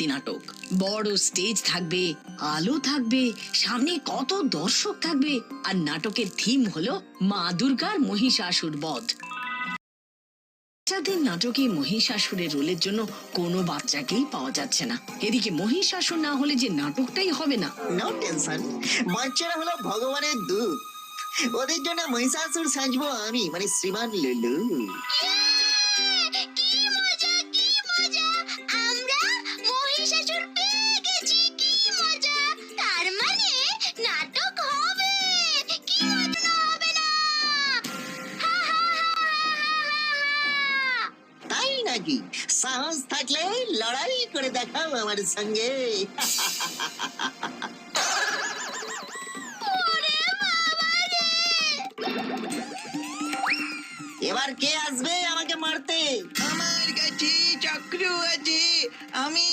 নাটক বড় স্টেজ থাকবে, আলো থাকবে, সামনে কত দর্শক থাকবে, আর নাটকের থিম হলো মা দুর্গার মহিষাসুর বধ। বাচ্চাদের নাটকে মহিষাসুরের রোলের জন্য কোনো বাচ্চাকেই পাওয়া যাচ্ছে না। এদিকে মহিষাসুর না হলে যে নাটকটাই হবে না। নো টেনশন, বাচ্চারা হলো ভগবানের দূত, ওদের জন্য মহিষাসুর সাজবো আমি, মানে শ্রীমান লুলু। কি মজা কি মজা, আমরা মহিষাসুর পেয়ে গেছি, কি মজা। তার মানে নাটক হবে, কি মজা হবে না। হা, হা, হা, হা। তাই নাকি? সাহস থাকলে লড়াই করে দেখাও আমার সঙ্গে। ওরে বাবা রে! এবার কে আসবে আমাকে মারতে? আমার কাছে চক্র আছে, আমি